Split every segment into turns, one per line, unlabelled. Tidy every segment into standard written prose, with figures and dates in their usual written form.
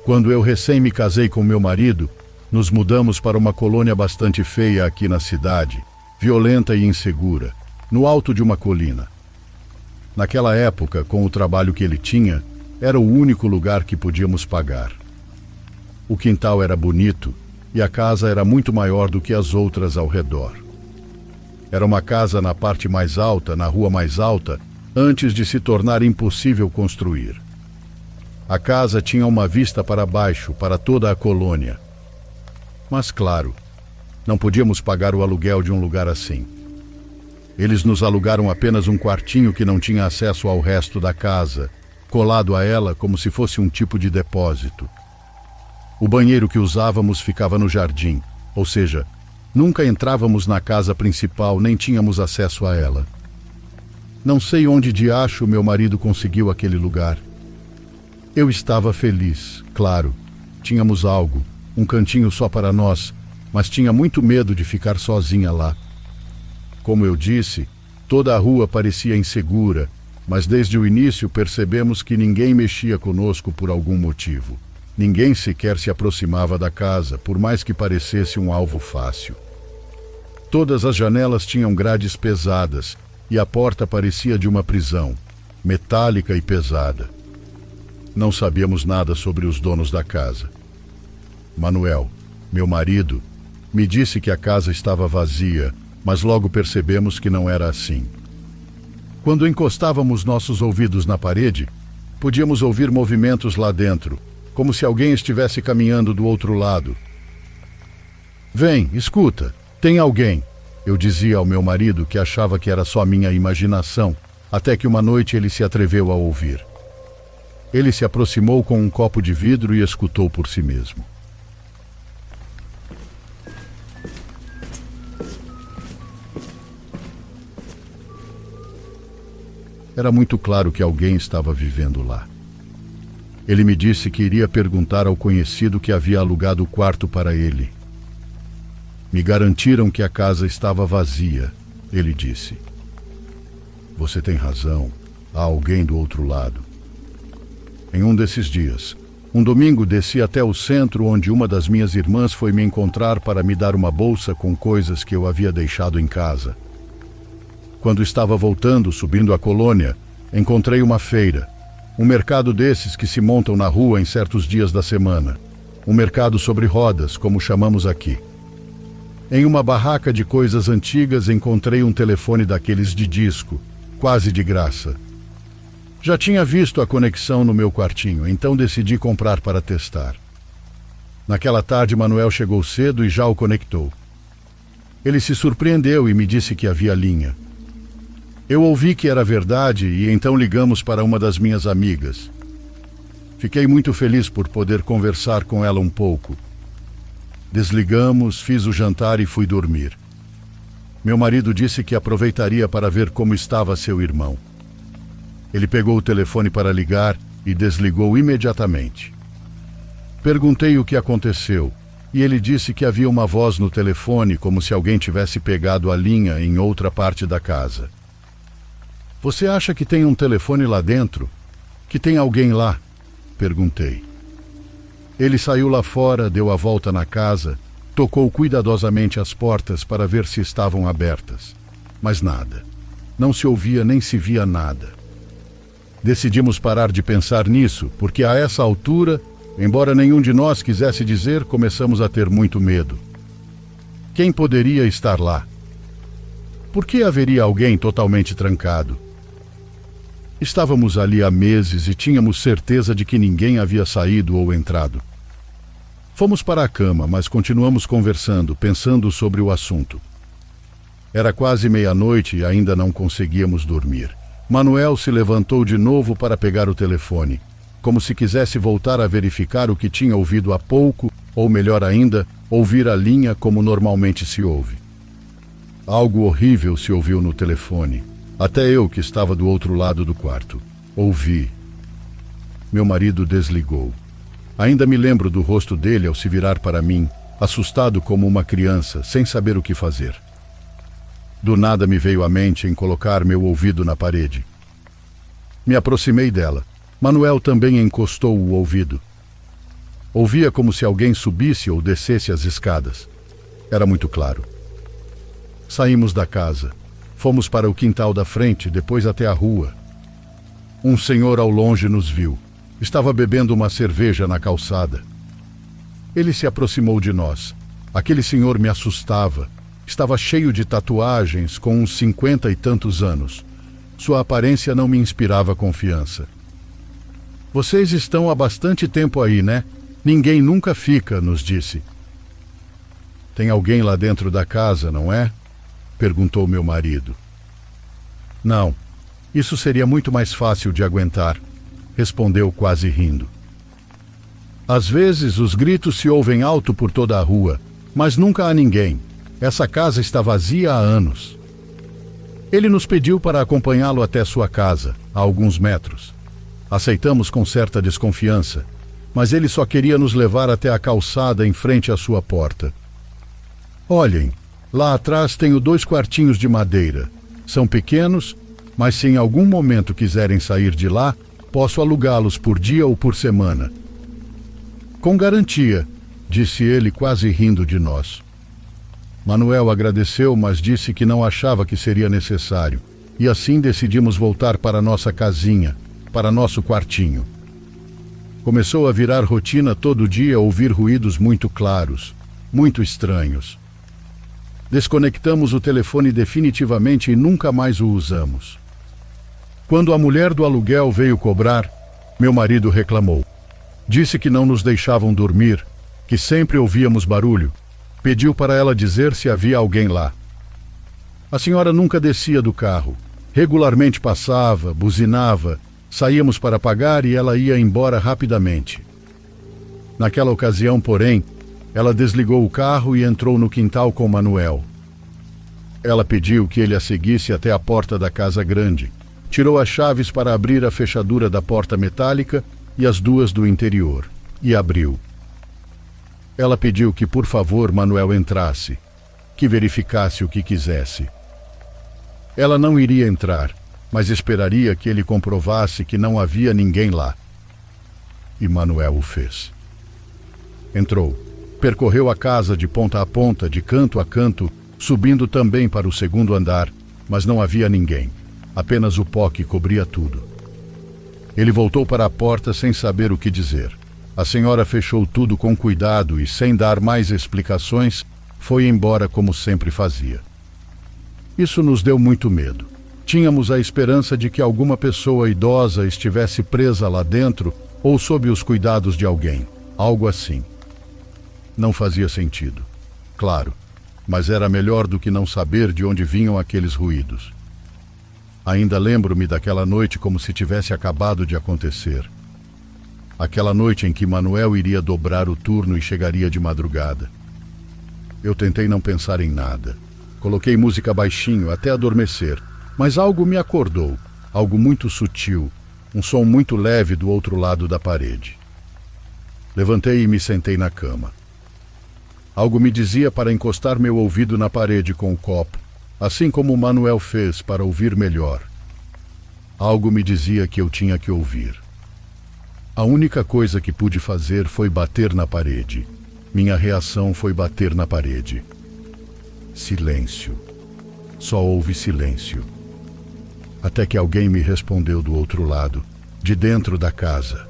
Quando eu recém me casei com meu marido, nos mudamos para uma colônia bastante feia aqui na cidade, violenta e insegura, no alto de uma colina. Naquela época, com o trabalho que ele tinha, era o único lugar que podíamos pagar. O quintal era bonito e a casa era muito maior do que as outras ao redor. Era uma casa na parte mais alta, na rua mais alta, antes de se tornar impossível construir. A casa tinha uma vista para baixo, para toda a colônia. Mas, claro, não podíamos pagar o aluguel de um lugar assim. Eles nos alugaram apenas um quartinho que não tinha acesso ao resto da casa, colado a ela como se fosse um tipo de depósito. O banheiro que usávamos ficava no jardim, ou seja, nunca entrávamos na casa principal nem tínhamos acesso a ela. Não sei onde de acho meu marido conseguiu aquele lugar. Eu estava feliz, claro. Tínhamos algo, um cantinho só para nós, mas tinha muito medo de ficar sozinha lá. Como eu disse, toda a rua parecia insegura, mas desde o início percebemos que ninguém mexia conosco por algum motivo. Ninguém sequer se aproximava da casa, por mais que parecesse um alvo fácil. Todas as janelas tinham grades pesadas e a porta parecia de uma prisão, metálica e pesada. Não sabíamos nada sobre os donos da casa. Manuel, meu marido, me disse que a casa estava vazia, mas logo percebemos que não era assim. Quando encostávamos nossos ouvidos na parede, podíamos ouvir movimentos lá dentro, como se alguém estivesse caminhando do outro lado. Vem, escuta, tem alguém, eu dizia ao meu marido, que achava que era só minha imaginação, até que uma noite ele se atreveu a ouvir. Ele se aproximou com um copo de vidro e escutou por si mesmo. Era muito claro que alguém estava vivendo lá. Ele me disse que iria perguntar ao conhecido que havia alugado o quarto para ele. Me garantiram que a casa estava vazia, ele disse. Você tem razão, há alguém do outro lado. Em um desses dias, um domingo desci até o centro, onde uma das minhas irmãs foi me encontrar para me dar uma bolsa com coisas que eu havia deixado em casa. Quando estava voltando, subindo a colônia, encontrei uma feira, um mercado desses que se montam na rua em certos dias da semana, um mercado sobre rodas, como chamamos aqui. Em uma barraca de coisas antigas encontrei um telefone daqueles de disco, quase de graça. Já tinha visto a conexão no meu quartinho, então decidi comprar para testar. Naquela tarde, Manuel chegou cedo e já o conectou. Ele se surpreendeu e me disse que havia linha. Eu ouvi que era verdade e então ligamos para uma das minhas amigas. Fiquei muito feliz por poder conversar com ela um pouco. Desligamos, fiz o jantar e fui dormir. Meu marido disse que aproveitaria para ver como estava seu irmão. Ele pegou o telefone para ligar e desligou imediatamente. Perguntei o que aconteceu e ele disse que havia uma voz no telefone, como se alguém tivesse pegado a linha em outra parte da casa. Você acha que tem um telefone lá dentro? Que tem alguém lá? Perguntei. Ele saiu lá fora, deu a volta na casa, tocou cuidadosamente as portas para ver se estavam abertas. Mas nada. Não se ouvia nem se via nada. Decidimos parar de pensar nisso, porque a essa altura, embora nenhum de nós quisesse dizer, começamos a ter muito medo. Quem poderia estar lá? Por que haveria alguém totalmente trancado? Estávamos ali há meses e tínhamos certeza de que ninguém havia saído ou entrado. Fomos para a cama, mas continuamos conversando, pensando sobre o assunto. Era quase meia-noite e ainda não conseguíamos dormir. Manuel se levantou de novo para pegar o telefone, como se quisesse voltar a verificar o que tinha ouvido há pouco, ou melhor ainda, ouvir a linha como normalmente se ouve. Algo horrível se ouviu no telefone. Até eu, que estava do outro lado do quarto, ouvi. Meu marido desligou. Ainda me lembro do rosto dele ao se virar para mim, assustado como uma criança, sem saber o que fazer. Do nada me veio à mente em colocar meu ouvido na parede. Me aproximei dela. Manuel também encostou o ouvido. Ouvia como se alguém subisse ou descesse as escadas. Era muito claro. Saímos da casa. Fomos para o quintal da frente, depois até a rua. Um senhor ao longe nos viu. Estava bebendo uma cerveja na calçada. Ele se aproximou de nós. Aquele senhor me assustava. Estava cheio de tatuagens, com uns 50 e tantos anos. Sua aparência não me inspirava confiança. Vocês estão há bastante tempo aí, né? Ninguém nunca fica, nos disse. Tem alguém lá dentro da casa, não é? Perguntou meu marido. Não, isso seria muito mais fácil de aguentar, respondeu quase rindo. Às vezes os gritos se ouvem alto por toda a rua, mas nunca há ninguém. Essa casa está vazia há anos. Ele nos pediu para acompanhá-lo até sua casa, a alguns metros. Aceitamos com certa desconfiança, mas ele só queria nos levar até a calçada em frente à sua porta. Olhem, lá atrás tenho 2 quartinhos de madeira. São pequenos, mas se em algum momento quiserem sair de lá, posso alugá-los por dia ou por semana. Com garantia, disse ele quase rindo de nós. Manuel agradeceu, mas disse que não achava que seria necessário, e assim decidimos voltar para nossa casinha, para nosso quartinho. Começou a virar rotina todo dia ouvir ruídos muito claros, muito estranhos. Desconectamos o telefone definitivamente e nunca mais o usamos. Quando a mulher do aluguel veio cobrar, meu marido reclamou. Disse que não nos deixavam dormir, que sempre ouvíamos barulho. Pediu para ela dizer se havia alguém lá. A senhora nunca descia do carro. Regularmente passava, buzinava, saíamos para pagar e ela ia embora rapidamente. Naquela ocasião, porém, ela desligou o carro e entrou no quintal com Manuel. Ela pediu que ele a seguisse até a porta da casa grande. Tirou as chaves para abrir a fechadura da porta metálica e as 2 do interior, e abriu. Ela pediu que, por favor, Manuel entrasse, que verificasse o que quisesse. Ela não iria entrar, mas esperaria que ele comprovasse que não havia ninguém lá. E Manuel o fez. Entrou, percorreu a casa de ponta a ponta, de canto a canto, subindo também para o 2º andar, mas não havia ninguém, apenas o pó que cobria tudo. Ele voltou para a porta sem saber o que dizer. A senhora fechou tudo com cuidado e, sem dar mais explicações, foi embora como sempre fazia. Isso nos deu muito medo. Tínhamos a esperança de que alguma pessoa idosa estivesse presa lá dentro ou sob os cuidados de alguém, algo assim. Não fazia sentido, claro, mas era melhor do que não saber de onde vinham aqueles ruídos. Ainda lembro-me daquela noite como se tivesse acabado de acontecer. Aquela noite em que Manuel iria dobrar o turno e chegaria de madrugada. Eu tentei não pensar em nada. Coloquei música baixinho até adormecer, mas algo me acordou, algo muito sutil, um som muito leve do outro lado da parede. Levantei e me sentei na cama. Algo me dizia para encostar meu ouvido na parede com o copo, assim como Manuel fez para ouvir melhor. Algo me dizia que eu tinha que ouvir. A única coisa que pude fazer foi bater na parede. Minha reação foi bater na parede. Silêncio. Só houve silêncio. Até que alguém me respondeu do outro lado, de dentro da casa.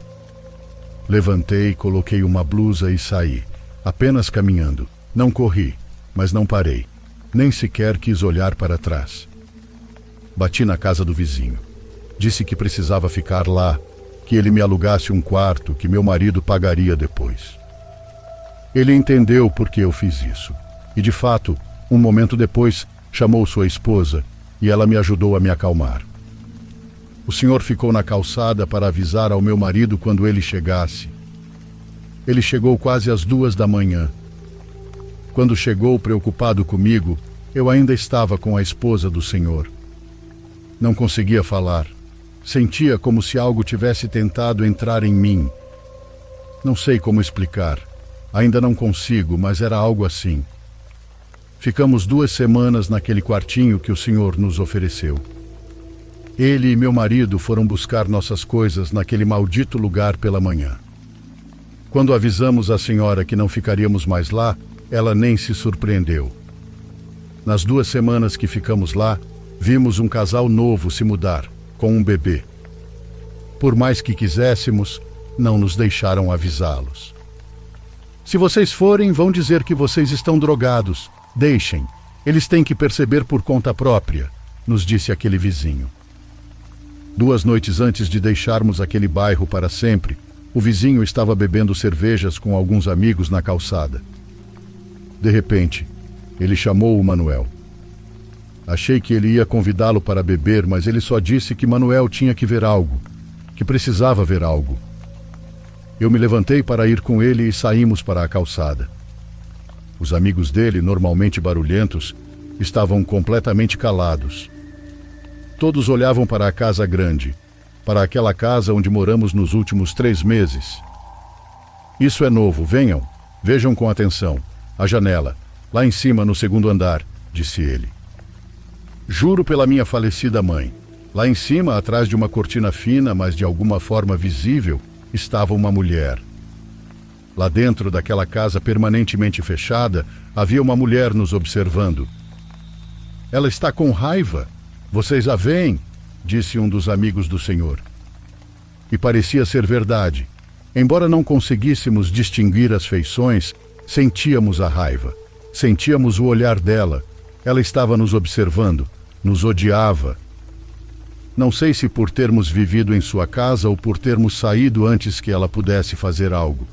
Levantei, coloquei uma blusa e saí, apenas caminhando. Não corri, mas não parei. Nem sequer quis olhar para trás. Bati na casa do vizinho. Disse que precisava ficar lá, que ele me alugasse um quarto que meu marido pagaria depois. Ele entendeu por que eu fiz isso. E, de fato, um momento depois, chamou sua esposa e ela me ajudou a me acalmar. O senhor ficou na calçada para avisar ao meu marido quando ele chegasse. Ele chegou quase às 2 da manhã. Quando chegou, preocupado comigo, eu ainda estava com a esposa do senhor. Não conseguia falar. Sentia como se algo tivesse tentado entrar em mim. Não sei como explicar. Ainda não consigo, mas era algo assim. Ficamos 2 semanas naquele quartinho que o senhor nos ofereceu. Ele e meu marido foram buscar nossas coisas naquele maldito lugar pela manhã. Quando avisamos a senhora que não ficaríamos mais lá, ela nem se surpreendeu. Nas 2 semanas que ficamos lá, vimos um casal novo se mudar, com um bebê. Por mais que quiséssemos, não nos deixaram avisá-los. Se vocês forem, vão dizer que vocês estão drogados. Deixem. Eles têm que perceber por conta própria, nos disse aquele vizinho. 2 noites antes de deixarmos aquele bairro para sempre, o vizinho estava bebendo cervejas com alguns amigos na calçada. De repente, ele chamou o Manuel. Achei que ele ia convidá-lo para beber, mas ele só disse que Manuel tinha que ver algo, que precisava ver algo. Eu me levantei para ir com ele e saímos para a calçada. Os amigos dele, normalmente barulhentos, estavam completamente calados. Todos olhavam para a casa grande, para aquela casa onde moramos nos últimos 3 meses. Isso é novo, venham, vejam com atenção. A janela, lá em cima no 2º andar, disse ele. Juro pela minha falecida mãe. Lá em cima, atrás de uma cortina fina, mas de alguma forma visível, estava uma mulher. Lá dentro daquela casa permanentemente fechada, havia uma mulher nos observando. Ela está com raiva. Vocês a veem? Disse um dos amigos do senhor. E parecia ser verdade. Embora não conseguíssemos distinguir as feições, sentíamos a raiva. Sentíamos o olhar dela. Ela estava nos observando, nos odiava. Não sei se por termos vivido em sua casa ou por termos saído antes que ela pudesse fazer algo.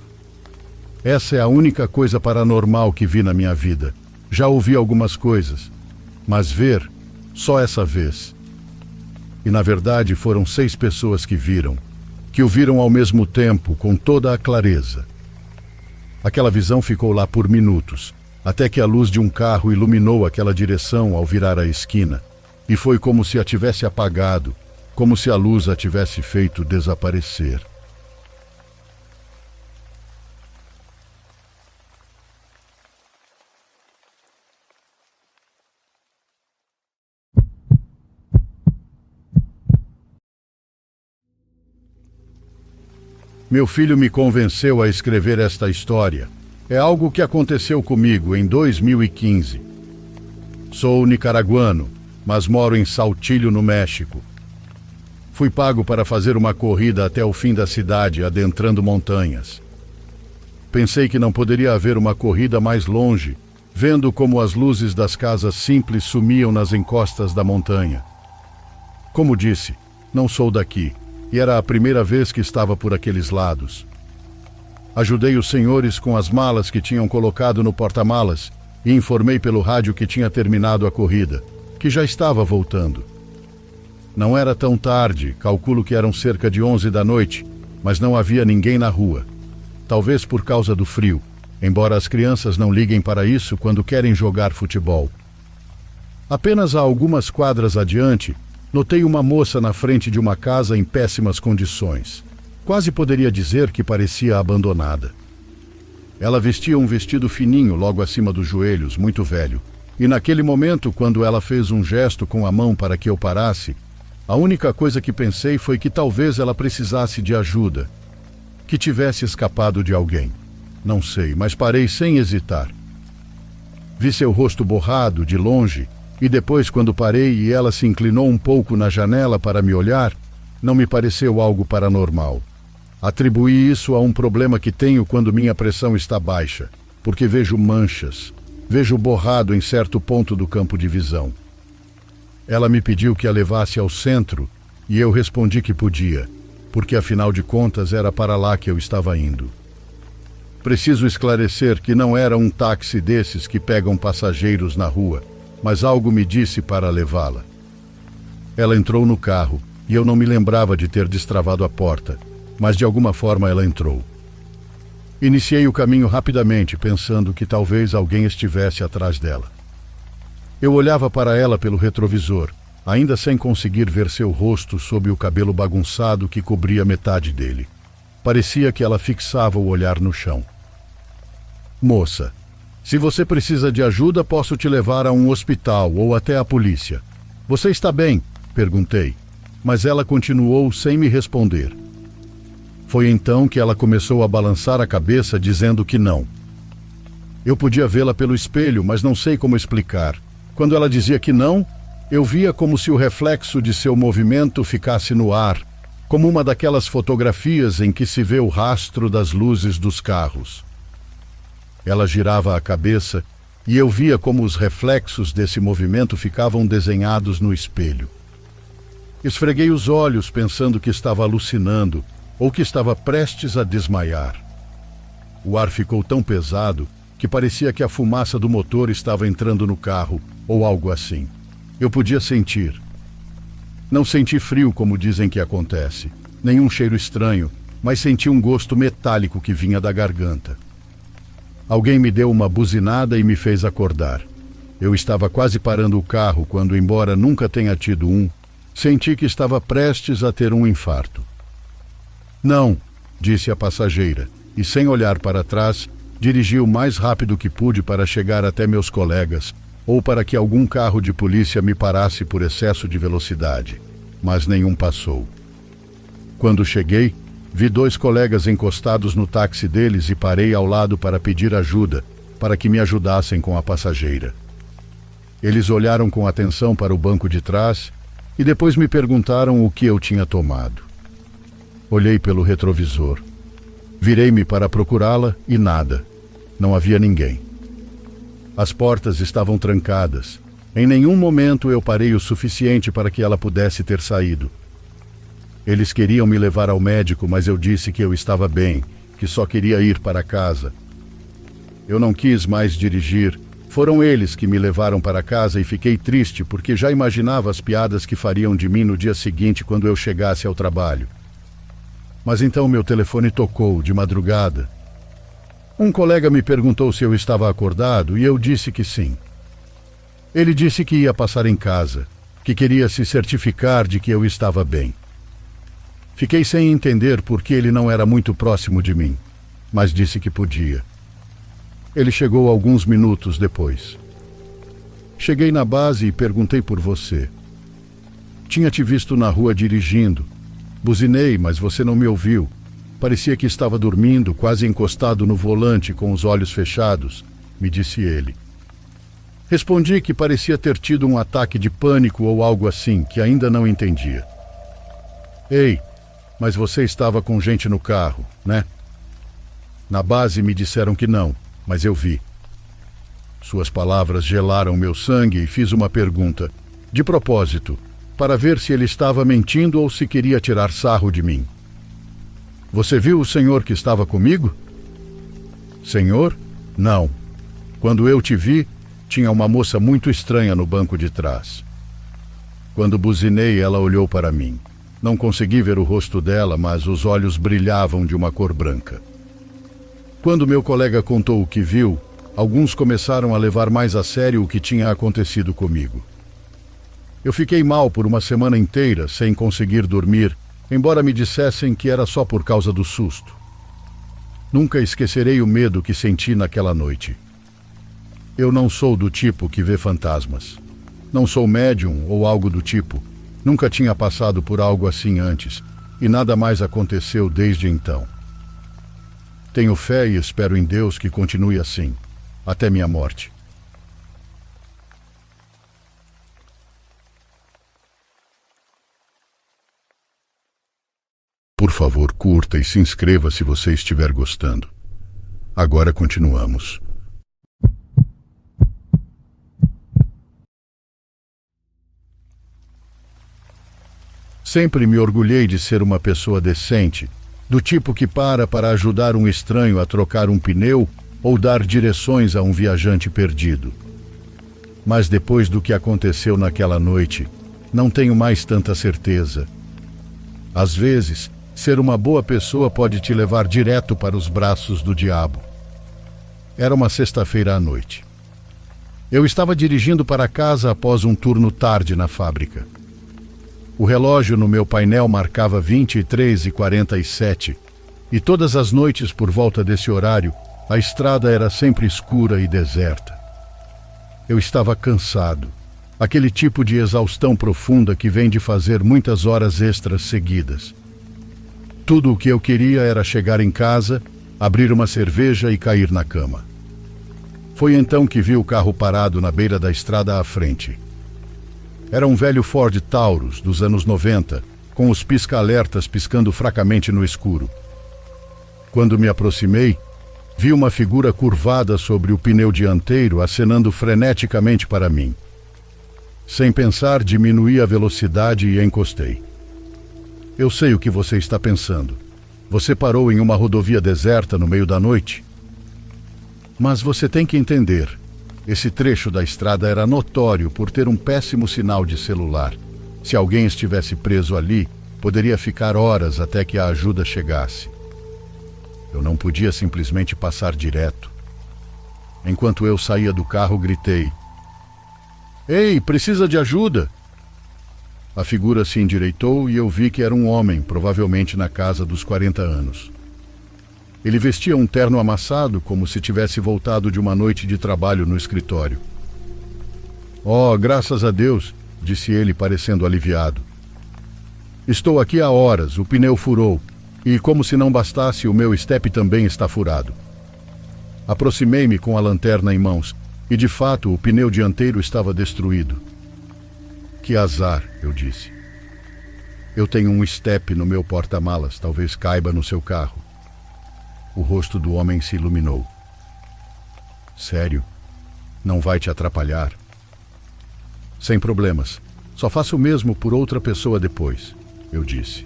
Essa é a única coisa paranormal que vi na minha vida. Já ouvi algumas coisas, mas ver, só essa vez. E na verdade foram 6 pessoas que o viram ao mesmo tempo, com toda a clareza. Aquela visão ficou lá por minutos, até que a luz de um carro iluminou aquela direção ao virar a esquina. E foi como se a tivesse apagado, como se a luz a tivesse feito desaparecer. Meu filho me convenceu a escrever esta história. É algo que aconteceu comigo em 2015. Sou nicaraguano, mas moro em Saltillo, no México. Fui pago para fazer uma corrida até o fim da cidade, adentrando montanhas. Pensei que não poderia haver uma corrida mais longe, vendo como as luzes das casas simples sumiam nas encostas da montanha. Como disse, não sou daqui, e era a primeira vez que estava por aqueles lados. Ajudei os senhores com as malas que tinham colocado no porta-malas e informei pelo rádio que tinha terminado a corrida, que já estava voltando. Não era tão tarde, calculo que eram cerca de 11 da noite, mas não havia ninguém na rua. Talvez por causa do frio, embora as crianças não liguem para isso quando querem jogar futebol. Apenas a algumas quadras adiante, notei uma moça na frente de uma casa em péssimas condições. Quase poderia dizer que parecia abandonada. Ela vestia um vestido fininho logo acima dos joelhos, muito velho. E naquele momento, quando ela fez um gesto com a mão para que eu parasse, a única coisa que pensei foi que talvez ela precisasse de ajuda, que tivesse escapado de alguém. Não sei, mas parei sem hesitar. Vi seu rosto borrado, de longe, e depois, quando parei e ela se inclinou um pouco na janela para me olhar, não me pareceu algo paranormal. Atribuí isso a um problema que tenho quando minha pressão está baixa, porque vejo manchas, vejo borrado em certo ponto do campo de visão. Ela me pediu que a levasse ao centro e eu respondi que podia, porque afinal de contas era para lá que eu estava indo. Preciso esclarecer que não era um táxi desses que pegam passageiros na rua, mas algo me disse para levá-la. Ela entrou no carro e eu não me lembrava de ter destravado a porta, mas de alguma forma ela entrou. Iniciei o caminho rapidamente, pensando que talvez alguém estivesse atrás dela. Eu olhava para ela pelo retrovisor, ainda sem conseguir ver seu rosto sob o cabelo bagunçado que cobria metade dele. Parecia que ela fixava o olhar no chão. Moça, se você precisa de ajuda, posso te levar a um hospital ou até a polícia. Você está bem? Perguntei, mas ela continuou sem me responder. Foi então que ela começou a balançar a cabeça, dizendo que não. Eu podia vê-la pelo espelho, mas não sei como explicar. Quando ela dizia que não, eu via como se o reflexo de seu movimento ficasse no ar, como uma daquelas fotografias em que se vê o rastro das luzes dos carros. Ela girava a cabeça e eu via como os reflexos desse movimento ficavam desenhados no espelho. Esfreguei os olhos pensando que estava alucinando ou que estava prestes a desmaiar. O ar ficou tão pesado que parecia que a fumaça do motor estava entrando no carro, ou algo assim. Eu podia sentir. Não senti frio, como dizem que acontece, nenhum cheiro estranho, mas senti um gosto metálico que vinha da garganta. Alguém me deu uma buzinada e me fez acordar. Eu estava quase parando o carro quando, embora nunca tenha tido um, senti que estava prestes a ter um infarto. Não, disse a passageira, e sem olhar para trás, dirigi o mais rápido que pude para chegar até meus colegas, ou para que algum carro de polícia me parasse por excesso de velocidade, mas nenhum passou. Quando cheguei, vi 2 colegas encostados no táxi deles e parei ao lado para pedir ajuda, para que me ajudassem com a passageira. Eles olharam com atenção para o banco de trás e depois me perguntaram o que eu tinha tomado. Olhei pelo retrovisor. Virei-me para procurá-la e nada. Não havia ninguém. As portas estavam trancadas. Em nenhum momento eu parei o suficiente para que ela pudesse ter saído. Eles queriam me levar ao médico, mas eu disse que eu estava bem, que só queria ir para casa. Eu não quis mais dirigir. Foram eles que me levaram para casa e fiquei triste porque já imaginava as piadas que fariam de mim no dia seguinte quando eu chegasse ao trabalho. Mas então meu telefone tocou de madrugada. Um colega me perguntou se eu estava acordado e eu disse que sim. Ele disse que ia passar em casa, que queria se certificar de que eu estava bem. Fiquei sem entender porque ele não era muito próximo de mim, mas disse que podia. Ele chegou alguns minutos depois. Cheguei na base e perguntei por você. Tinha te visto na rua dirigindo. Buzinei, mas você não me ouviu. Parecia que estava dormindo, quase encostado no volante com os olhos fechados, me disse ele. Respondi que parecia ter tido um ataque de pânico ou algo assim, que ainda não entendia. Ei, mas você estava com gente no carro, né? Na base me disseram que não, mas eu vi. Suas palavras gelaram meu sangue e fiz uma pergunta, de propósito, para ver se ele estava mentindo ou se queria tirar sarro de mim. Você viu o senhor que estava comigo? Senhor? Não. Quando eu te vi, tinha uma moça muito estranha no banco de trás. Quando buzinei, ela olhou para mim. Não consegui ver o rosto dela, mas os olhos brilhavam de uma cor branca. Quando meu colega contou o que viu, alguns começaram a levar mais a sério o que tinha acontecido comigo. Eu fiquei mal por uma semana inteira, sem conseguir dormir, embora me dissessem que era só por causa do susto. Nunca esquecerei o medo que senti naquela noite. Eu não sou do tipo que vê fantasmas. Não sou médium ou algo do tipo. Nunca tinha passado por algo assim antes, e nada mais aconteceu desde então. Tenho fé e espero em Deus que continue assim, até minha morte. Por favor, curta e se inscreva se você estiver gostando. Agora continuamos. Sempre me orgulhei de ser uma pessoa decente, do tipo que para ajudar um estranho a trocar um pneu ou dar direções a um viajante perdido. Mas depois do que aconteceu naquela noite, não tenho mais tanta certeza. Às vezes, ser uma boa pessoa pode te levar direto para os braços do diabo. Era uma sexta-feira à noite. Eu estava dirigindo para casa após um turno tarde na fábrica. O relógio no meu painel marcava 23h47, e todas as noites por volta desse horário, a estrada era sempre escura e deserta. Eu estava cansado, aquele tipo de exaustão profunda que vem de fazer muitas horas extras seguidas. Tudo o que eu queria era chegar em casa, abrir uma cerveja e cair na cama. Foi então que vi o carro parado na beira da estrada à frente. Era um velho Ford Taurus dos anos 90, com os pisca-alertas piscando fracamente no escuro. Quando me aproximei, vi uma figura curvada sobre o pneu dianteiro acenando freneticamente para mim. Sem pensar, diminuí a velocidade e encostei. Eu sei o que você está pensando. Você parou em uma rodovia deserta no meio da noite? Mas você tem que entender, esse trecho da estrada era notório por ter um péssimo sinal de celular. Se alguém estivesse preso ali, poderia ficar horas até que a ajuda chegasse. Eu não podia simplesmente passar direto. Enquanto eu saía do carro, gritei: "Ei, precisa de ajuda?" A figura se endireitou e eu vi que era um homem, provavelmente na casa dos 40 anos. Ele vestia um terno amassado, como se tivesse voltado de uma noite de trabalho no escritório. "Oh, graças a Deus", disse ele, parecendo aliviado. "Estou aqui há horas, o pneu furou, e como se não bastasse, o meu estepe também está furado." Aproximei-me com a lanterna em mãos, e de fato o pneu dianteiro estava destruído. "Que azar", eu disse. "Eu tenho um estepe no meu porta-malas, talvez caiba no seu carro." O rosto do homem se iluminou. "Sério? Não vai te atrapalhar?" "Sem problemas. Só faço o mesmo por outra pessoa depois", eu disse.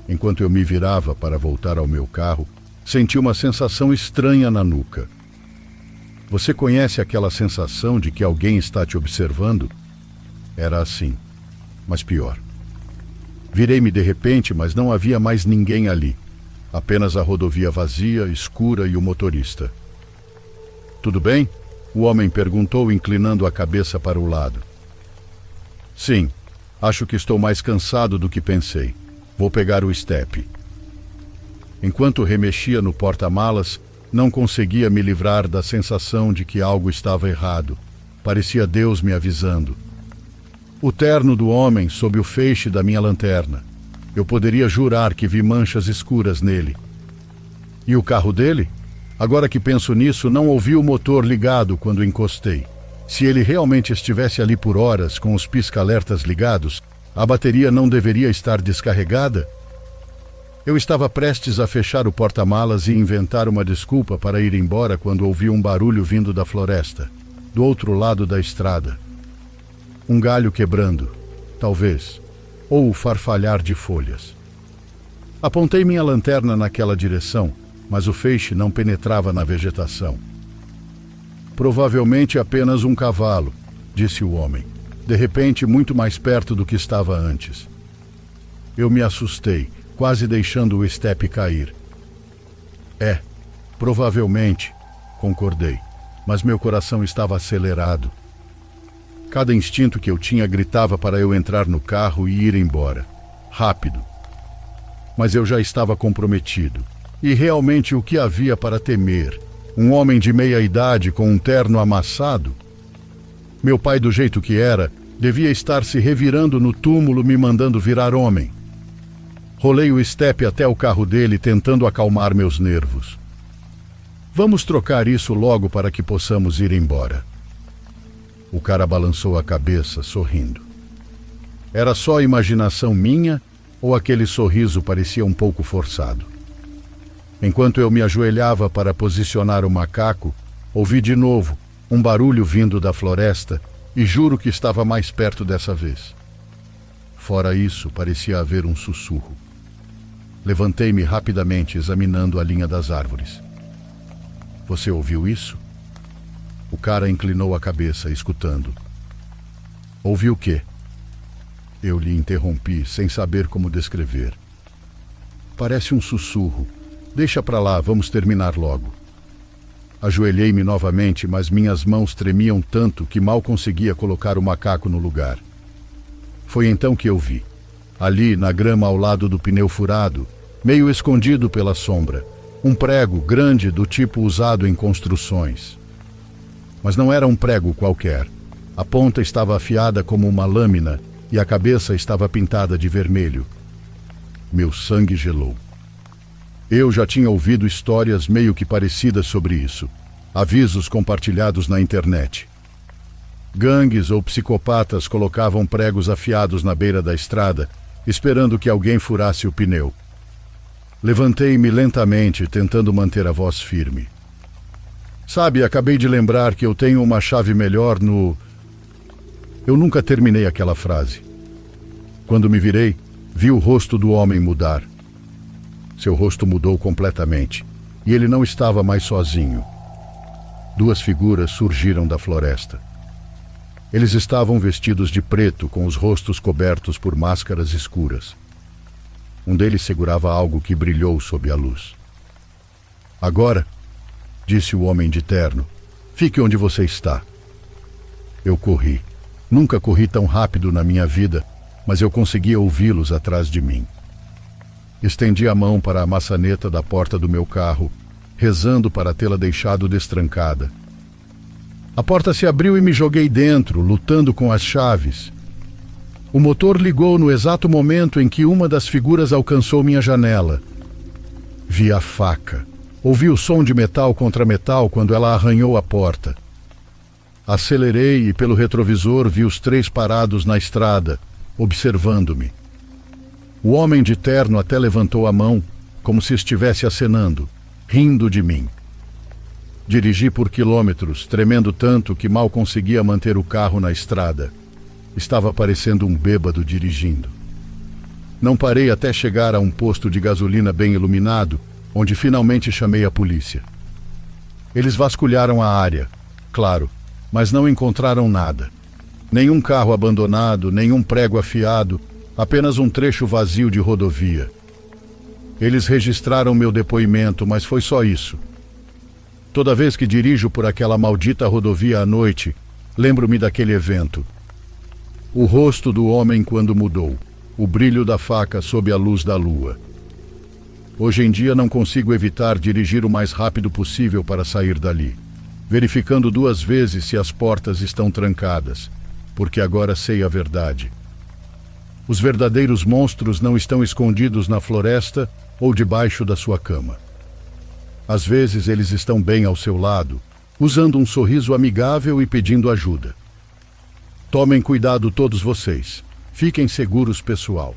Enquanto eu me virava para voltar ao meu carro, senti uma sensação estranha na nuca. Você conhece aquela sensação de que alguém está te observando? Era assim, mas pior. Virei-me de repente, mas não havia mais ninguém ali. Apenas a rodovia vazia, escura e o motorista. "Tudo bem?" o homem perguntou, inclinando a cabeça para o lado. "Sim, acho que estou mais cansado do que pensei. Vou pegar o estepe." Enquanto remexia no porta-malas, não conseguia me livrar da sensação de que algo estava errado. Parecia Deus me avisando. O terno do homem sob o feixe da minha lanterna. Eu poderia jurar que vi manchas escuras nele. E o carro dele? Agora que penso nisso, não ouvi o motor ligado quando encostei. Se ele realmente estivesse ali por horas com os pisca-alertas ligados, a bateria não deveria estar descarregada? Eu estava prestes a fechar o porta-malas e inventar uma desculpa para ir embora quando ouvi um barulho vindo da floresta, do outro lado da estrada. Um galho quebrando, talvez, ou o farfalhar de folhas. Apontei minha lanterna naquela direção, mas o feixe não penetrava na vegetação. "Provavelmente apenas um cavalo", disse o homem, de repente muito mais perto do que estava antes. Eu me assustei, quase deixando o estepe cair. "É, provavelmente", concordei, mas meu coração estava acelerado. Cada instinto que eu tinha gritava para eu entrar no carro e ir embora. Rápido. Mas eu já estava comprometido. E realmente o que havia para temer? Um homem de meia idade com um terno amassado? Meu pai, do jeito que era, devia estar se revirando no túmulo me mandando virar homem. Rolei o estepe até o carro dele, tentando acalmar meus nervos. "Vamos trocar isso logo para que possamos ir embora." O cara balançou a cabeça, sorrindo. Era só imaginação minha ou aquele sorriso parecia um pouco forçado? Enquanto eu me ajoelhava para posicionar o macaco, ouvi de novo um barulho vindo da floresta e juro que estava mais perto dessa vez. Fora isso, parecia haver um sussurro. Levantei-me rapidamente, examinando a linha das árvores. "Você ouviu isso?" O cara inclinou a cabeça, escutando. "Ouviu o quê?" Eu lhe interrompi, sem saber como descrever. "Parece um sussurro. Deixa pra lá, vamos terminar logo." Ajoelhei-me novamente, mas minhas mãos tremiam tanto que mal conseguia colocar o macaco no lugar. Foi então que eu vi. Ali, na grama ao lado do pneu furado, meio escondido pela sombra, um prego grande do tipo usado em construções. Mas não era um prego qualquer. A ponta estava afiada como uma lâmina e a cabeça estava pintada de vermelho. Meu sangue gelou. Eu já tinha ouvido histórias meio que parecidas sobre isso. Avisos compartilhados na internet. Gangues ou psicopatas colocavam pregos afiados na beira da estrada, esperando que alguém furasse o pneu. Levantei-me lentamente, tentando manter a voz firme. Sabe, acabei de lembrar que eu tenho uma chave melhor no... Eu nunca terminei aquela frase. Quando me virei, vi o rosto do homem mudar. Seu rosto mudou completamente, e ele não estava mais sozinho. Duas figuras surgiram da floresta. Eles estavam vestidos de preto, com os rostos cobertos por máscaras escuras. Um deles segurava algo que brilhou sob a luz. Agora, disse o homem de terno, fique onde você está. Eu corri. Nunca corri tão rápido na minha vida, mas eu conseguia ouvi-los atrás de mim. Estendi a mão para a maçaneta da porta do meu carro, rezando para tê-la deixado destrancada. A porta se abriu e me joguei dentro, lutando com as chaves. O motor ligou no exato momento em que uma das figuras alcançou minha janela. Vi a faca. Ouvi o som de metal contra metal quando ela arranhou a porta. Acelerei e pelo retrovisor vi os três parados na estrada, observando-me. O homem de terno até levantou a mão, como se estivesse acenando, rindo de mim. Dirigi por quilômetros, tremendo tanto que mal conseguia manter o carro na estrada. Estava parecendo um bêbado dirigindo. Não parei até chegar a um posto de gasolina bem iluminado, onde finalmente chamei a polícia. Eles vasculharam a área, claro, mas não encontraram nada. Nenhum carro abandonado, nenhum prego afiado, apenas um trecho vazio de rodovia. Eles registraram meu depoimento, mas foi só isso. Toda vez que dirijo por aquela maldita rodovia à noite, lembro-me daquele evento. O rosto do homem quando mudou, o brilho da faca sob a luz da lua. Hoje em dia não consigo evitar dirigir o mais rápido possível para sair dali, verificando 2 vezes se as portas estão trancadas, porque agora sei a verdade. Os verdadeiros monstros não estão escondidos na floresta ou debaixo da sua cama. Às vezes eles estão bem ao seu lado, usando um sorriso amigável e pedindo ajuda. Tomem cuidado todos vocês. Fiquem seguros, pessoal.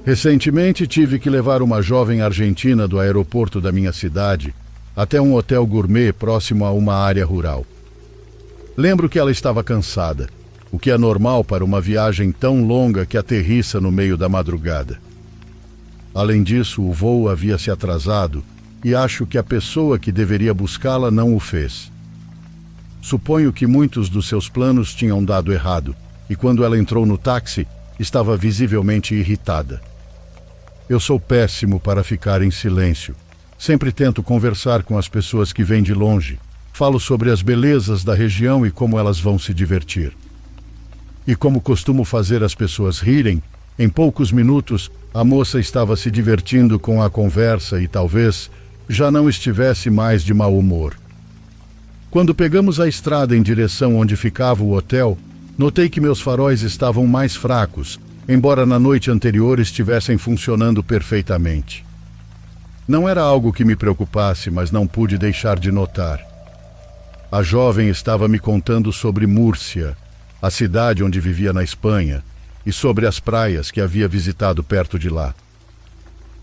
Recentemente tive que levar uma jovem argentina do aeroporto da minha cidade até um hotel gourmet próximo a uma área rural. Lembro que ela estava cansada, o que é normal para uma viagem tão longa que aterrissa no meio da madrugada. Além disso, o voo havia se atrasado e acho que a pessoa que deveria buscá-la não o fez. Suponho que muitos dos seus planos tinham dado errado e quando ela entrou no táxi, estava visivelmente irritada. Eu sou péssimo para ficar em silêncio. Sempre tento conversar com as pessoas que vêm de longe. Falo sobre as belezas da região e como elas vão se divertir. E como costumo fazer as pessoas rirem, em poucos minutos a moça estava se divertindo com a conversa e talvez já não estivesse mais de mau humor. Quando pegamos a estrada em direção onde ficava o hotel, notei que meus faróis estavam mais fracos, embora na noite anterior estivessem funcionando perfeitamente. Não era algo que me preocupasse, mas não pude deixar de notar. A jovem estava me contando sobre Múrcia, a cidade onde vivia na Espanha, e sobre as praias que havia visitado perto de lá.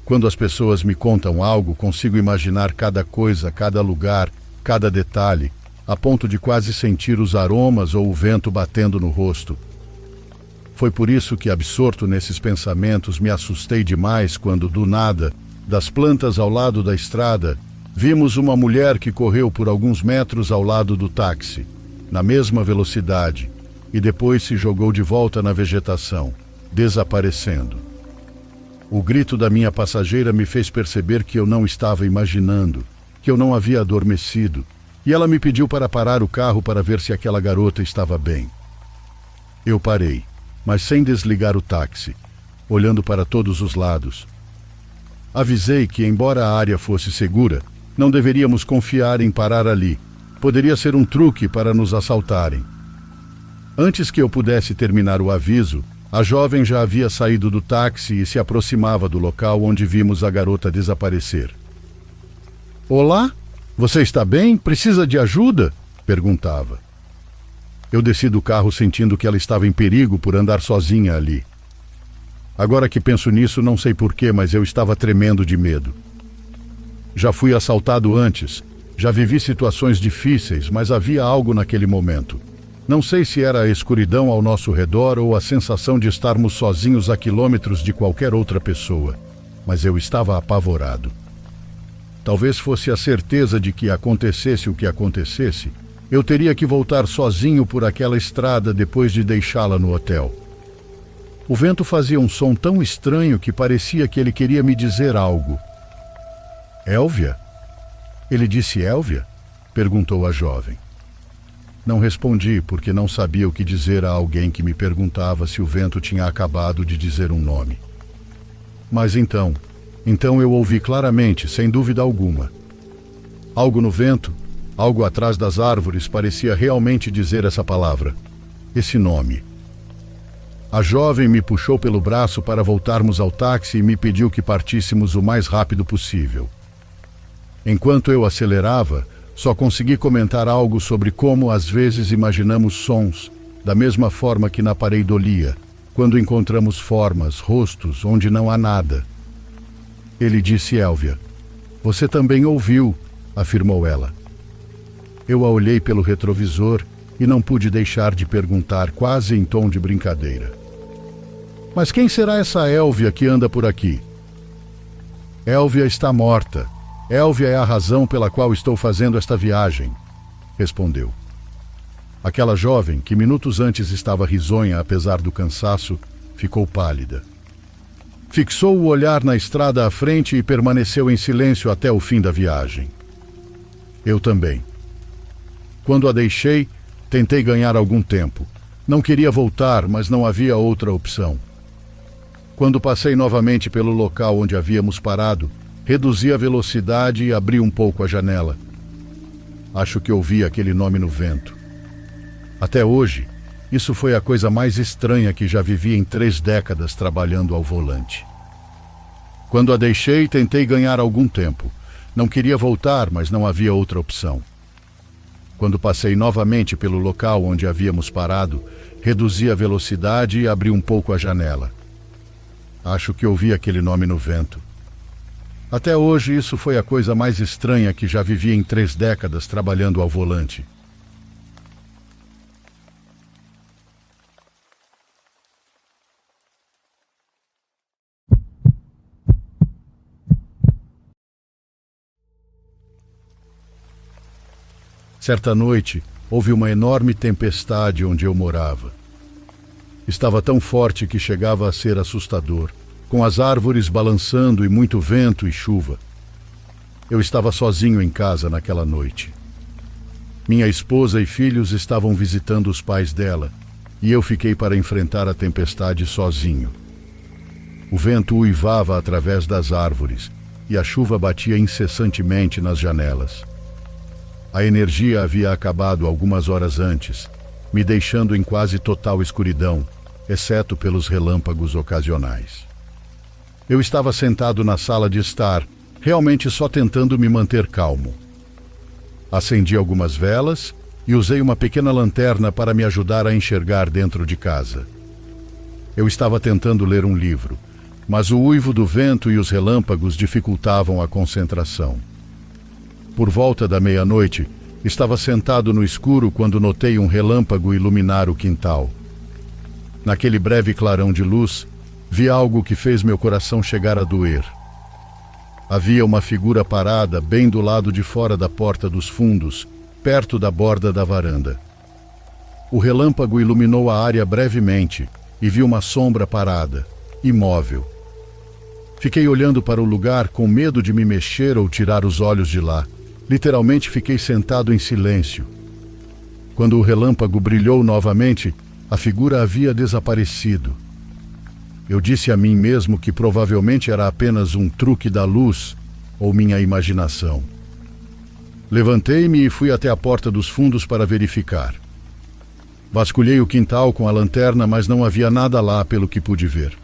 Quando as pessoas me contam algo, consigo imaginar cada coisa, cada lugar, cada detalhe, a ponto de quase sentir os aromas ou o vento batendo no rosto. Foi por isso que, absorto nesses pensamentos, me assustei demais quando, do nada, das plantas ao lado da estrada, vimos uma mulher que correu por alguns metros ao lado do táxi, na mesma velocidade, e depois se jogou de volta na vegetação, desaparecendo. O grito da minha passageira me fez perceber que eu não estava imaginando, que eu não havia adormecido, e ela me pediu para parar o carro para ver se aquela garota estava bem. Eu parei, mas sem desligar o táxi. olhando para todos os lados. Avisei que, embora a área fosse segura, não deveríamos confiar em parar ali. Poderia ser um truque para nos assaltarem. Antes que eu pudesse terminar o aviso, a jovem já havia saído do táxi e se aproximava do local onde vimos a garota desaparecer. Olá? Você está bem? Precisa de ajuda? Perguntava. Eu desci do carro sentindo que ela estava em perigo por andar sozinha ali. Agora que penso nisso, não sei porquê, mas eu estava tremendo de medo. Já fui assaltado antes, já vivi situações difíceis, mas havia algo naquele momento. Não sei se era a escuridão ao nosso redor ou a sensação de estarmos sozinhos a quilômetros de qualquer outra pessoa, mas eu estava apavorado. Talvez fosse a certeza de que acontecesse o que acontecesse, eu teria que voltar sozinho por aquela estrada depois de deixá-la no hotel. O vento fazia um som tão estranho que parecia que ele queria me dizer algo. Elvia? Ele disse Elvia? Perguntou a jovem. Não respondi porque não sabia o que dizer a alguém que me perguntava se o vento tinha acabado de dizer um nome. Mas então eu ouvi claramente, sem dúvida alguma. Algo no vento, algo atrás das árvores parecia realmente dizer essa palavra, esse nome. A jovem me puxou pelo braço para voltarmos ao táxi e me pediu que partíssemos o mais rápido possível. Enquanto eu acelerava, só consegui comentar algo sobre como às vezes imaginamos sons, da mesma forma que na pareidolia, quando encontramos formas, rostos, onde não há nada. Ele disse Elvia. Você também ouviu, afirmou ela. Eu a olhei pelo retrovisor e não pude deixar de perguntar, quase em tom de brincadeira. Mas quem será essa Elvia que anda por aqui? Elvia está morta. Elvia é a razão pela qual estou fazendo esta viagem, respondeu. Aquela jovem, que minutos antes estava risonha apesar do cansaço, ficou pálida. Fixou o olhar na estrada à frente e permaneceu em silêncio até o fim da viagem. Eu também. Quando a deixei, tentei ganhar algum tempo. Não queria voltar, mas não havia outra opção. Quando passei novamente pelo local onde havíamos parado, reduzi a velocidade e abri um pouco a janela. Acho que ouvi aquele nome no vento. Até hoje, isso foi a coisa mais estranha que já vivi em 3 décadas trabalhando ao volante. Quando a deixei, tentei ganhar algum tempo. Não queria voltar, mas não havia outra opção. Quando passei novamente pelo local onde havíamos parado, reduzi a velocidade e abri um pouco a janela. Acho que ouvi aquele nome no vento. Até hoje, isso foi a coisa mais estranha que já vivi em 3 décadas trabalhando ao volante. Certa noite, houve uma enorme tempestade onde eu morava. Estava tão forte que chegava a ser assustador, com as árvores balançando e muito vento e chuva. Eu estava sozinho em casa naquela noite. Minha esposa e filhos estavam visitando os pais dela, e eu fiquei para enfrentar a tempestade sozinho. O vento uivava através das árvores, e a chuva batia incessantemente nas janelas. A energia havia acabado algumas horas antes, me deixando em quase total escuridão, exceto pelos relâmpagos ocasionais. Eu estava sentado na sala de estar, realmente só tentando me manter calmo. Acendi algumas velas e usei uma pequena lanterna para me ajudar a enxergar dentro de casa. Eu estava tentando ler um livro, mas o uivo do vento e os relâmpagos dificultavam a concentração. Por volta da meia-noite, estava sentado no escuro quando notei um relâmpago iluminar o quintal. Naquele breve clarão de luz, vi algo que fez meu coração chegar a doer. Havia uma figura parada bem do lado de fora da porta dos fundos, perto da borda da varanda. O relâmpago iluminou a área brevemente e vi uma sombra parada, imóvel. Fiquei olhando para o lugar com medo de me mexer ou tirar os olhos de lá. Literalmente fiquei sentado em silêncio. Quando o relâmpago brilhou novamente, a figura havia desaparecido. Eu disse a mim mesmo que provavelmente era apenas um truque da luz ou minha imaginação. Levantei-me e fui até a porta dos fundos para verificar. Vasculhei o quintal com a lanterna, mas não havia nada lá pelo que pude ver.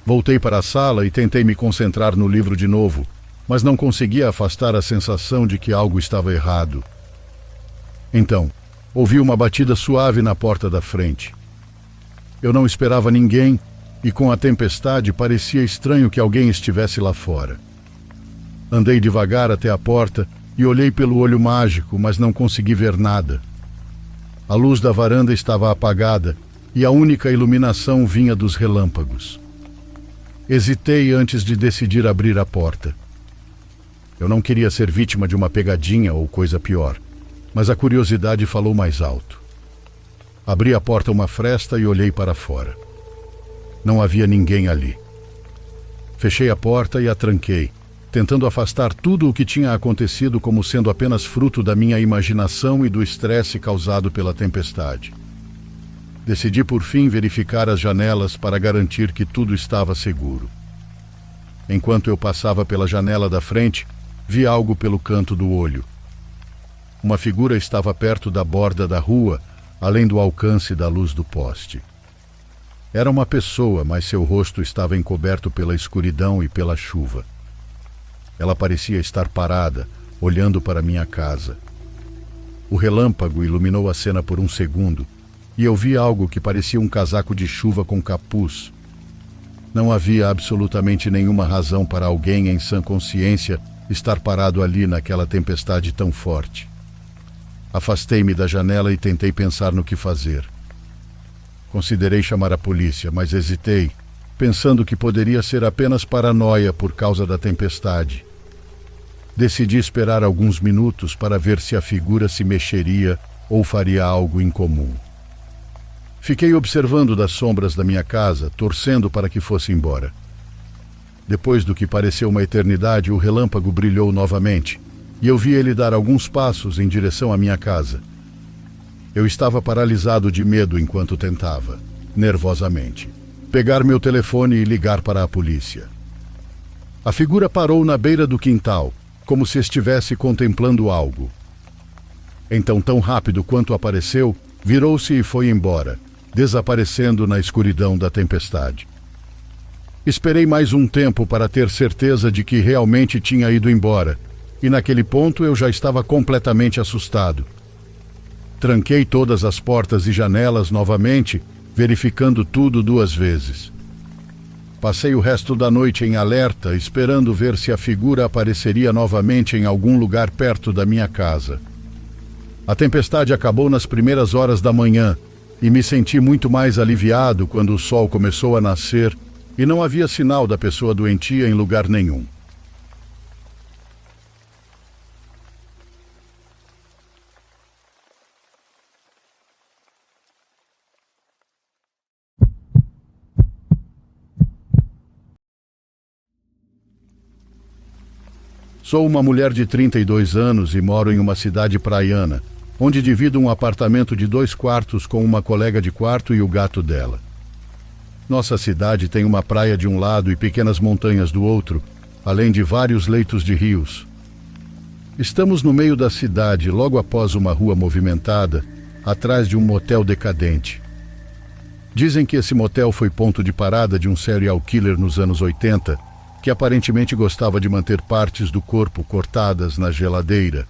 Voltei para a sala e tentei me concentrar no livro de novo, mas não conseguia afastar a sensação de que algo estava errado. Então, ouvi uma batida suave na porta da frente. Eu não esperava ninguém e com a tempestade parecia estranho que alguém estivesse lá fora. Andei devagar até a porta e olhei pelo olho mágico, mas não consegui ver nada. A luz da varanda estava apagada e a única iluminação vinha dos relâmpagos. Hesitei antes de decidir abrir a porta. Eu não queria ser vítima de uma pegadinha ou coisa pior, mas a curiosidade falou mais alto. Abri a porta uma fresta e olhei para fora. Não havia ninguém ali. Fechei a porta e a tranquei, tentando afastar tudo o que tinha acontecido como sendo apenas fruto da minha imaginação e do estresse causado pela tempestade. Decidi por fim verificar as janelas para garantir que tudo estava seguro. Enquanto eu passava pela janela da frente, vi algo pelo canto do olho. Uma figura estava perto da borda da rua, além do alcance da luz do poste. Era uma pessoa, mas seu rosto estava encoberto pela escuridão e pela chuva. Ela parecia estar parada, olhando para minha casa. O relâmpago iluminou a cena por um segundo, e eu vi algo que parecia um casaco de chuva com capuz. Não havia absolutamente nenhuma razão para alguém em sã consciência estar parado ali naquela tempestade tão forte. Afastei-me da janela e tentei pensar no que fazer. Considerei chamar a polícia, mas hesitei, pensando que poderia ser apenas paranoia por causa da tempestade. Decidi esperar alguns minutos para ver se a figura se mexeria ou faria algo incomum. Fiquei observando das sombras da minha casa, torcendo para que fosse embora. Depois do que pareceu uma eternidade, o relâmpago brilhou novamente, e eu vi ele dar alguns passos em direção à minha casa. Eu estava paralisado de medo enquanto tentava, nervosamente, pegar meu telefone e ligar para a polícia. A figura parou na beira do quintal, como se estivesse contemplando algo. Então, tão rápido quanto apareceu, virou-se e foi embora, desaparecendo na escuridão da tempestade. Esperei mais um tempo para ter certeza de que realmente tinha ido embora, e naquele ponto eu já estava completamente assustado. Tranquei todas as portas e janelas novamente, verificando tudo 2 vezes. Passei o resto da noite em alerta, esperando ver se a figura apareceria novamente em algum lugar perto da minha casa. A tempestade acabou nas primeiras horas da manhã e me senti muito mais aliviado quando o sol começou a nascer e não havia sinal da pessoa doentia em lugar nenhum. Sou uma mulher de 32 anos e moro em uma cidade praiana, onde divido um apartamento de 2 quartos com uma colega de quarto e o gato dela. Nossa cidade tem uma praia de um lado e pequenas montanhas do outro, além de vários leitos de rios. Estamos no meio da cidade, logo após uma rua movimentada, atrás de um motel decadente. Dizem que esse motel foi ponto de parada de um serial killer nos anos 80, que aparentemente gostava de manter partes do corpo cortadas na geladeira.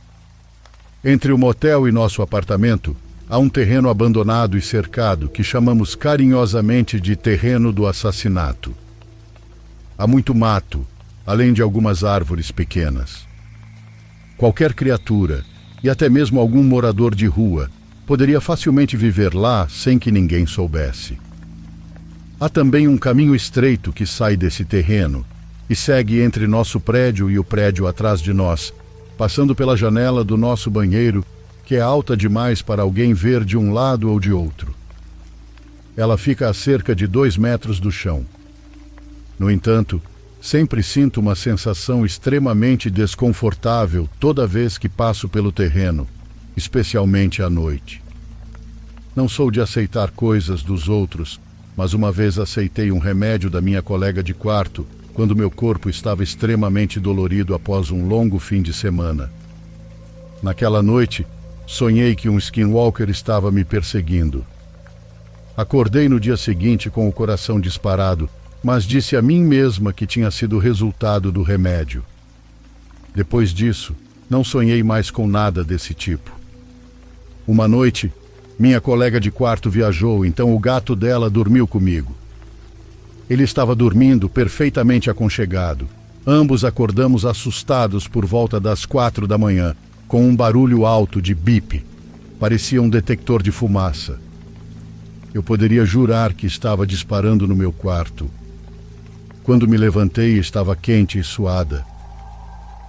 Entre o motel e nosso apartamento, há um terreno abandonado e cercado que chamamos carinhosamente de terreno do assassinato. Há muito mato, além de algumas árvores pequenas. Qualquer criatura, e até mesmo algum morador de rua, poderia facilmente viver lá sem que ninguém soubesse. Há também um caminho estreito que sai desse terreno e segue entre nosso prédio e o prédio atrás de nós, passando pela janela do nosso banheiro, que é alta demais para alguém ver de um lado ou de outro. Ela fica a cerca de 2 metros do chão. No entanto, sempre sinto uma sensação extremamente desconfortável toda vez que passo pelo terreno, especialmente à noite. Não sou de aceitar coisas dos outros, mas uma vez aceitei um remédio da minha colega de quarto quando meu corpo estava extremamente dolorido após um longo fim de semana. Naquela noite, sonhei que um skinwalker estava me perseguindo. Acordei no dia seguinte com o coração disparado, mas disse a mim mesma que tinha sido resultado do remédio. Depois disso, não sonhei mais com nada desse tipo. Uma noite, minha colega de quarto viajou, então o gato dela dormiu comigo. Ele estava dormindo perfeitamente aconchegado. Ambos acordamos assustados por volta das 4 da manhã, com um barulho alto de bip. Parecia um detector de fumaça. Eu poderia jurar que estava disparando no meu quarto. Quando me levantei, estava quente e suada.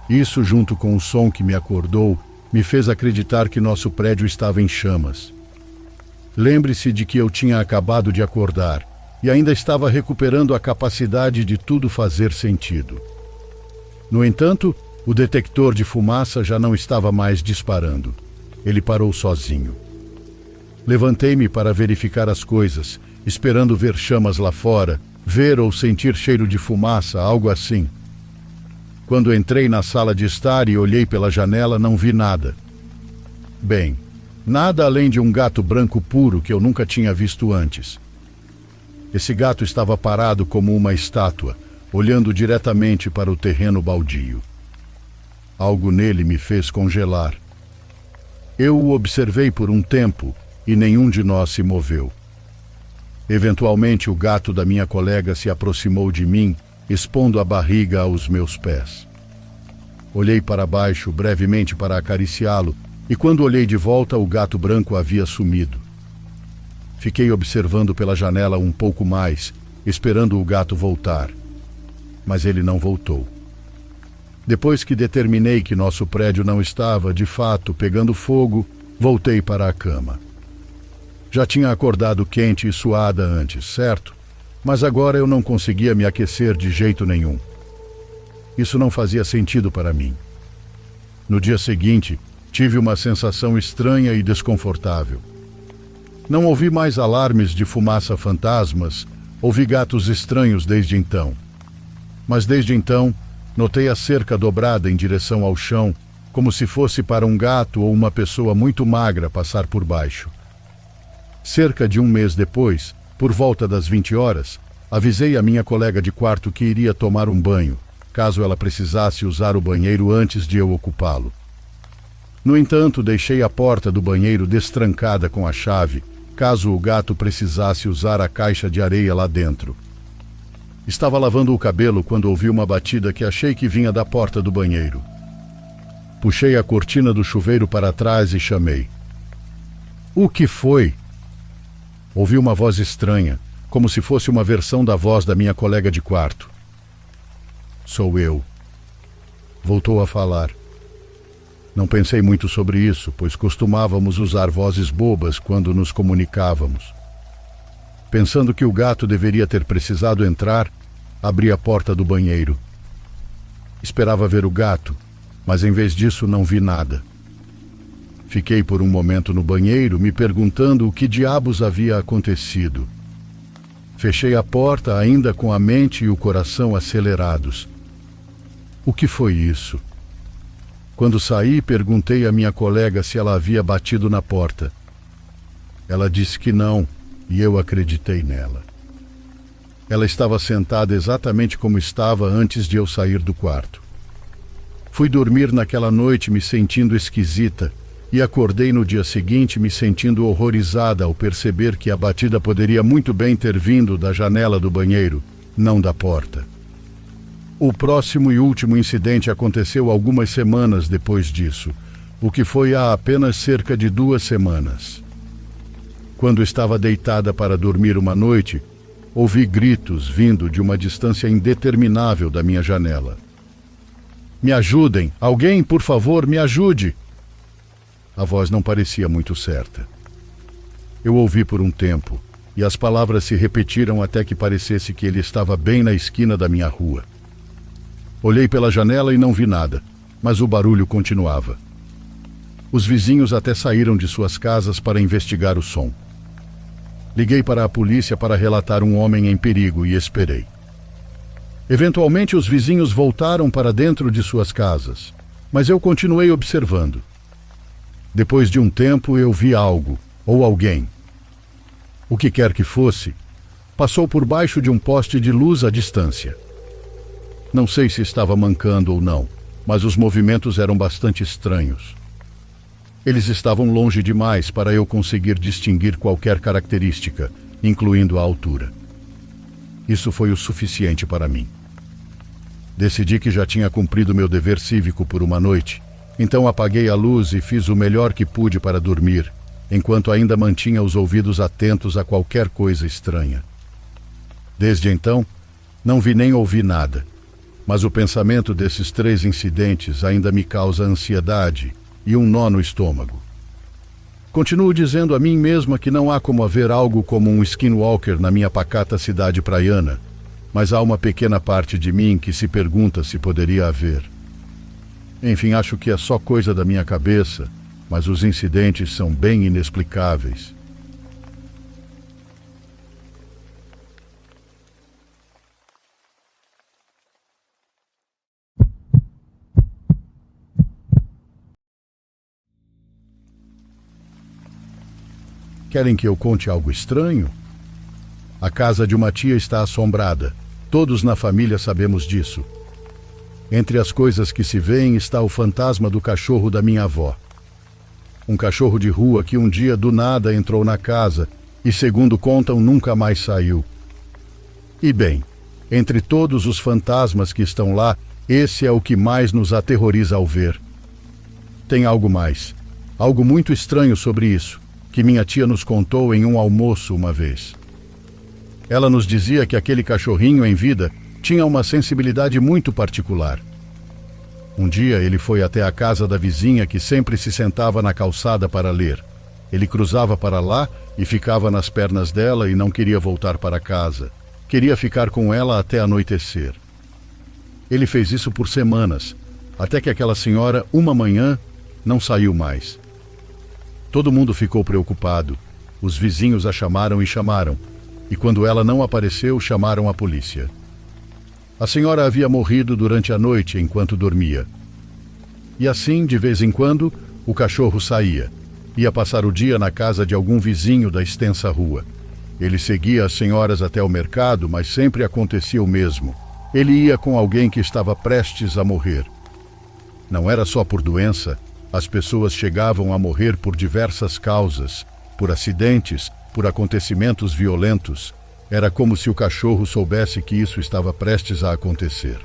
Isso, junto com o som que me acordou, me fez acreditar que nosso prédio estava em chamas. Lembre-se de que eu tinha acabado de acordar e ainda estava recuperando a capacidade de tudo fazer sentido. No entanto, o detector de fumaça já não estava mais disparando. Ele parou sozinho. Levantei-me para verificar as coisas, esperando ver chamas lá fora, ver ou sentir cheiro de fumaça, algo assim. Quando entrei na sala de estar e olhei pela janela, não vi nada. Bem, nada além de um gato branco puro que eu nunca tinha visto antes. Esse gato estava parado como uma estátua, olhando diretamente para o terreno baldio. Algo nele me fez congelar. Eu o observei por um tempo e nenhum de nós se moveu. Eventualmente, o gato da minha colega se aproximou de mim, expondo a barriga aos meus pés. Olhei para baixo brevemente para acariciá-lo, e quando olhei de volta, o gato branco havia sumido. Fiquei observando pela janela um pouco mais, esperando o gato voltar. Mas ele não voltou. Depois que determinei que nosso prédio não estava, de fato, pegando fogo, voltei para a cama. Já tinha acordado quente e suada antes, certo? Mas agora eu não conseguia me aquecer de jeito nenhum. Isso não fazia sentido para mim. No dia seguinte, tive uma sensação estranha e desconfortável. Não ouvi mais alarmes de fumaça fantasmas, ouvi gatos estranhos desde então. Mas desde então, notei a cerca dobrada em direção ao chão, como se fosse para um gato ou uma pessoa muito magra passar por baixo. Cerca de um mês depois, por volta das 20 horas, avisei a minha colega de quarto que iria tomar um banho, caso ela precisasse usar o banheiro antes de eu ocupá-lo. No entanto, deixei a porta do banheiro destrancada com a chave, caso o gato precisasse usar a caixa de areia lá dentro. Estava lavando o cabelo quando ouvi uma batida que achei que vinha da porta do banheiro. Puxei a cortina do chuveiro para trás e chamei. "O que foi?" Ouvi uma voz estranha, como se fosse uma versão da voz da minha colega de quarto. "Sou eu." Voltou a falar. Não pensei muito sobre isso, pois costumávamos usar vozes bobas quando nos comunicávamos. Pensando que o gato deveria ter precisado entrar, abri a porta do banheiro. Esperava ver o gato, mas em vez disso não vi nada. Fiquei por um momento no banheiro, me perguntando o que diabos havia acontecido. Fechei a porta, ainda com a mente e o coração acelerados. O que foi isso? Quando saí, perguntei à minha colega se ela havia batido na porta. Ela disse que não, e eu acreditei nela. Ela estava sentada exatamente como estava antes de eu sair do quarto. Fui dormir naquela noite me sentindo esquisita e acordei no dia seguinte me sentindo horrorizada ao perceber que a batida poderia muito bem ter vindo da janela do banheiro, não da porta. O próximo e último incidente aconteceu algumas semanas depois disso, o que foi há apenas cerca de 2 semanas. Quando estava deitada para dormir uma noite, ouvi gritos vindo de uma distância indeterminável da minha janela. "Me ajudem! Alguém, por favor, me ajude!" A voz não parecia muito certa. Eu ouvi por um tempo, e as palavras se repetiram até que parecesse que ele estava bem na esquina da minha rua. Olhei pela janela e não vi nada, mas o barulho continuava. Os vizinhos até saíram de suas casas para investigar o som. Liguei para a polícia para relatar um homem em perigo e esperei. Eventualmente, os vizinhos voltaram para dentro de suas casas, mas eu continuei observando. Depois de um tempo, eu vi algo, ou alguém. O que quer que fosse, passou por baixo de um poste de luz à distância. Não sei se estava mancando ou não, mas os movimentos eram bastante estranhos. Eles estavam longe demais para eu conseguir distinguir qualquer característica, incluindo a altura. Isso foi o suficiente para mim. Decidi que já tinha cumprido meu dever cívico por uma noite, então apaguei a luz e fiz o melhor que pude para dormir, enquanto ainda mantinha os ouvidos atentos a qualquer coisa estranha. Desde então, não vi nem ouvi nada, mas o pensamento desses 3 incidentes ainda me causa ansiedade e um nó no estômago. Continuo dizendo a mim mesma que não há como haver algo como um skinwalker na minha pacata cidade praiana, mas há uma pequena parte de mim que se pergunta se poderia haver. Enfim, acho que é só coisa da minha cabeça, mas os incidentes são bem inexplicáveis. Querem que eu conte algo estranho? A casa de uma tia está assombrada. Todos na família sabemos disso. Entre as coisas que se veem está o fantasma do cachorro da minha avó. Um cachorro de rua que um dia do nada entrou na casa e, segundo contam, nunca mais saiu. E bem, entre todos os fantasmas que estão lá, esse é o que mais nos aterroriza ao ver. Tem algo mais, algo muito estranho sobre isso, que minha tia nos contou em um almoço uma vez. Ela nos dizia que aquele cachorrinho em vida tinha uma sensibilidade muito particular. Um dia ele foi até a casa da vizinha que sempre se sentava na calçada para ler. Ele cruzava para lá e ficava nas pernas dela e não queria voltar para casa. Queria ficar com ela até anoitecer. Ele fez isso por semanas, até que aquela senhora, uma manhã, não saiu mais. Todo mundo ficou preocupado. Os vizinhos a chamaram, e quando ela não apareceu, chamaram a polícia. A senhora havia morrido durante a noite enquanto dormia. E assim, de vez em quando, o cachorro saía. Ia passar o dia na casa de algum vizinho da extensa rua. Ele seguia as senhoras até o mercado, mas sempre acontecia o mesmo. Ele ia com alguém que estava prestes a morrer. Não era só por doença. As pessoas chegavam a morrer por diversas causas, por acidentes, por acontecimentos violentos. Era como se o cachorro soubesse que isso estava prestes a acontecer.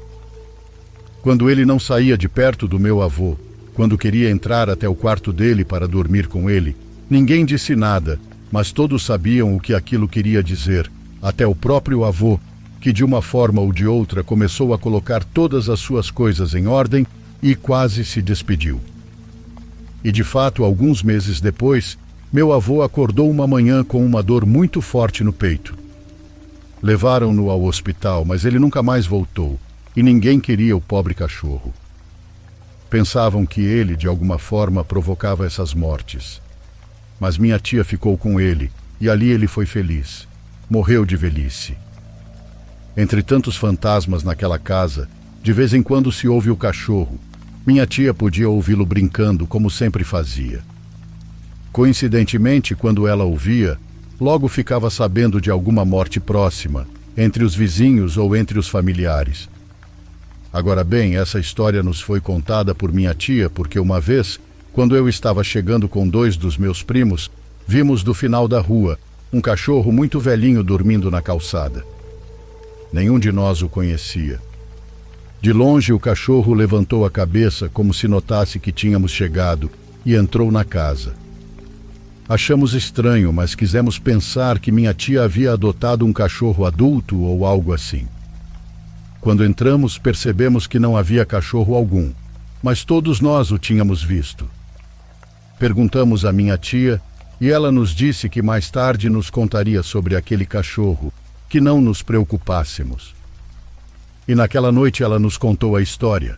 Quando ele não saía de perto do meu avô, quando queria entrar até o quarto dele para dormir com ele, ninguém disse nada, mas todos sabiam o que aquilo queria dizer, até o próprio avô, que de uma forma ou de outra começou a colocar todas as suas coisas em ordem e quase se despediu. E de fato, alguns meses depois, meu avô acordou uma manhã com uma dor muito forte no peito. Levaram-no ao hospital, mas ele nunca mais voltou, e ninguém queria o pobre cachorro. Pensavam que ele, de alguma forma, provocava essas mortes. Mas minha tia ficou com ele, e ali ele foi feliz. Morreu de velhice. Entre tantos fantasmas naquela casa, de vez em quando se ouve o cachorro. Minha tia podia ouvi-lo brincando, como sempre fazia. Coincidentemente, quando ela ouvia, logo ficava sabendo de alguma morte próxima, entre os vizinhos ou entre os familiares. Agora bem, essa história nos foi contada por minha tia porque uma vez, quando eu estava chegando com 2 dos meus primos, vimos do final da rua um cachorro muito velhinho dormindo na calçada. Nenhum de nós o conhecia. De longe, o cachorro levantou a cabeça como se notasse que tínhamos chegado e entrou na casa. Achamos estranho, mas quisemos pensar que minha tia havia adotado um cachorro adulto ou algo assim. Quando entramos, percebemos que não havia cachorro algum, mas todos nós o tínhamos visto. Perguntamos à minha tia e ela nos disse que mais tarde nos contaria sobre aquele cachorro, que não nos preocupássemos. E naquela noite ela nos contou a história.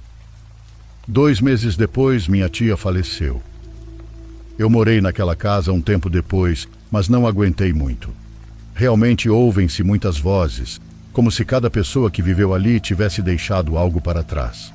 2 meses depois, minha tia faleceu. Eu morei naquela casa um tempo depois, mas não aguentei muito. Realmente ouvem-se muitas vozes, como se cada pessoa que viveu ali tivesse deixado algo para trás.